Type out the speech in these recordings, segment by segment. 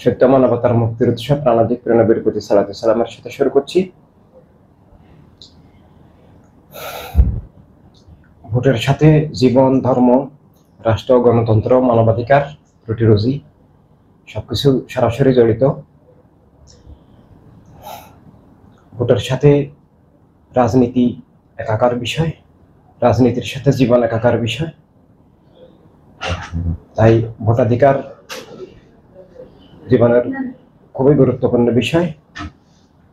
সত্য মানবতার মুক্তির উৎসব প্রাণাধিক প্রেরণবীর প্রতি সালাতু সালামের সাথে শুরু করছি। ভোটের সাথে জীবন, ধর্ম, রাষ্ট্র, গণতন্ত্র, মানবাধিকার, রুটি রুজি সবকিছু সরাসরি জড়িত। ভোটের সাথে রাজনীতি একাকার বিষয়, রাজনীতির সাথে জীবন একাকার বিষয়। তাই ভোটাধিকার জীবনের খুবই গুরুত্বপূর্ণ বিষয়।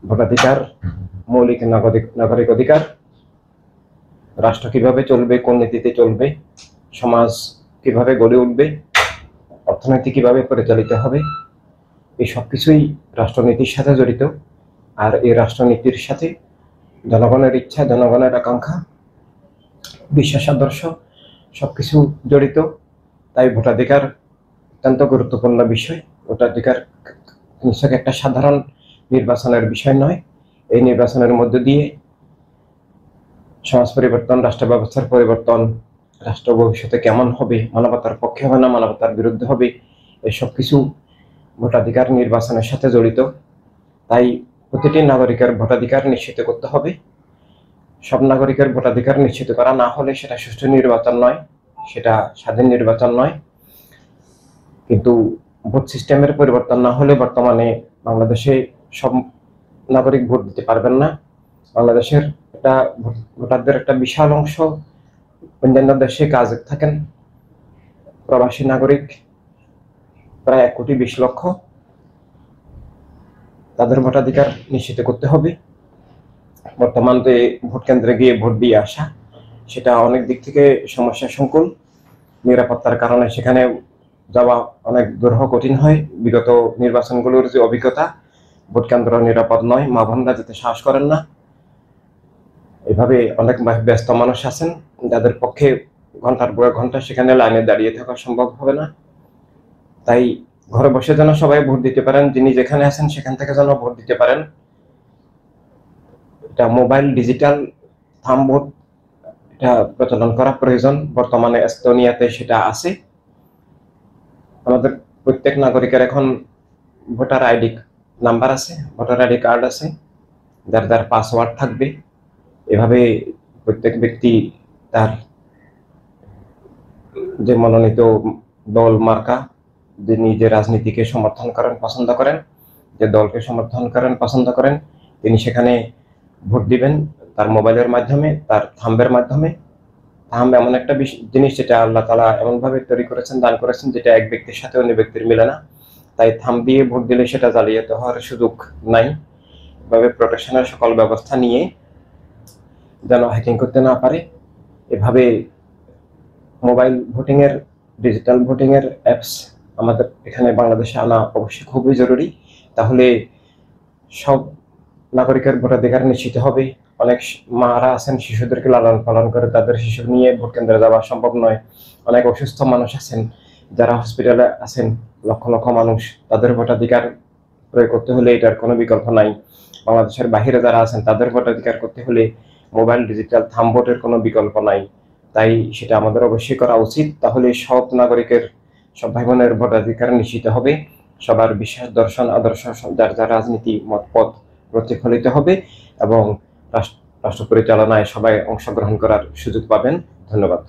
ভোটাধিকার মৌলিক নাগরিক অধিকার। রাষ্ট্র কিভাবে চলবে, কোন নীতিতে চলবে, সমাজ কিভাবে গড়ে উঠবে, অর্থনীতি কিভাবে পরিচালিত হবে, এই সবকিছুই রাষ্ট্রনীতির সাথে জড়িত। আর এই রাষ্ট্রনীতির সাথে জনগণের ইচ্ছা, জনগণের আকাঙ্ক্ষা, বিশ্বাস, আদর্শ সবকিছু জড়িত। তাই ভোটাধিকার অত্যন্ত গুরুত্বপূর্ণ বিষয়। ভোটাধিকার নিশ্চয় একটা সাধারণ নির্বাচনের বিষয় নয়। এই নির্বাচনের মধ্য দিয়ে সমাজ পরিবর্তন, রাষ্ট্র ব্যবস্থার পরিবর্তন, রাষ্ট্র ভবিষ্যতে কেমন হবে, মানবতার পক্ষে হবে না মানবতার বিরুদ্ধে হবে, এসব কিছু ভোটাধিকার নির্বাচনের সাথে জড়িত। তাই প্রতিটি নাগরিকের ভোটাধিকার নিশ্চিত করতে হবে। সব নাগরিকের ভোটাধিকার নিশ্চিত করা না হলে সেটা সুষ্ঠু নির্বাচন নয়, সেটা স্বাধীন নির্বাচন নয়। কিন্তু ভোট সিস্টেমের পরিবর্তন না হলে বর্তমানে বাংলাদেশে সব নাগরিক ভোট দিতে পারবেন না। বাংলাদেশের একটা ভোটারদের একটা বিশাল অংশ অন্যান্য দেশে কাজে থাকেন, প্রবাসী নাগরিক প্রায় 1,20,00,000। তাদের ভোটাধিকার নিশ্চিত করতে হবে। বর্তমানে ভোট কেন্দ্রে গিয়ে ভোট দিয়ে আসা সেটা অনেক দিক থেকে সমস্যা সংকুল। নিরাপত্তার কারণে সেখানে যাওয়া অনেক দুরূহ কঠিন হয়। বিগত নির্বাচনগুলোর যে অভিজ্ঞতা, ভোট কেন্দ্র নিরাপদ নয়, মা বোনরা যেতে সাহস করেন না। এভাবে অনেক ব্যস্ত মানুষ আছেন যাদের পক্ষে ঘন্টার পর ঘন্টা সেখানে লাইনে দাঁড়িয়ে থাকা সম্ভব হবে না। তাই ঘরে বসে যেন সবাই ভোট দিতে পারেন, যিনি যেখানে আছেন সেখান থেকে যেন ভোট দিতে পারেন। এটা মোবাইল ডিজিটাল থাম্ব ভোট, এটা প্রচলন করা প্রয়োজন। বর্তমানে এস্তোনিয়াতে সেটা আছে। আমাদের প্রত্যেক নাগরিকের এখন ভোটার আইডি নাম্বার আছে, ভোটার আইডি কার্ড আছে, যার যার পাসওয়ার্ড থাকবে। এভাবে প্রত্যেক ব্যক্তি তার যে মনোনীত দল মার্কা, যিনি যে রাজনীতিকে সমর্থন করেন, পছন্দ করেন, যে দলকে সমর্থন করেন, পছন্দ করেন, তিনি সেখানে ভোট দিবেন তার মোবাইলের মাধ্যমে, তার থাম্বের মাধ্যমে। থাম্ব এমন একটা জিনিস যেটা আল্লাহ তাআলা এমনভাবে তৈরি করেছেন, দান করেছেন, যেটা এক ব্যক্তির সাথে অন্য ব্যক্তির মিলে না। তাই থাম্ব দিয়ে ভোট দিলে সেটা জালিয়াতি হওয়ার সুযোগ নাই। এভাবে প্রোটেকশনের সকল ব্যবস্থা নিয়ে যেন হ্যাকিং করতে না পারে, এভাবে মোবাইল ভোটিং এর, ডিজিটাল ভোটিং এর অ্যাপস আমাদের এখানে বাংলাদেশে আনা অবশ্যই খুবই জরুরি। তাহলে সব নাগরিকের ভোটাধিকার নিশ্চিত হবে। অনেক মারা আছেন শিশুদেরকে লালন পালন করে, তাদের শিশু নিয়ে ভোট কেন্দ্রে যাওয়া সম্ভব নয়। অনেক অসুস্থ মানুষ আছেন যারা হসপিটালে আছেন, লক্ষ লক্ষ মানুষ, তাদের ভোটাধিকার প্রয়োগ করতে হলে এটার কোনো বিকল্প নাই। বাংলাদেশের বাহিরে যারা আছেন তাদের ভোটাধিকার করতে হলে মোবাইল ডিজিটাল থাম্ব ভোটের কোনো বিকল্প নাই। তাই সেটা আমাদের অবশ্যই করা উচিত। তাহলে সব নাগরিকের, সব ভাই বোনের ভোটাধিকার নিশ্চিত হবে। সবার বিশ্বাস, দর্শন, আদর্শ, যার যার রাজনীতি মতপথ প্রতিফলিত হবে এবং রাষ্ট্র পরিচালনায় সবাই অংশগ্রহণ করার সুযোগ পাবেন। ধন্যবাদ।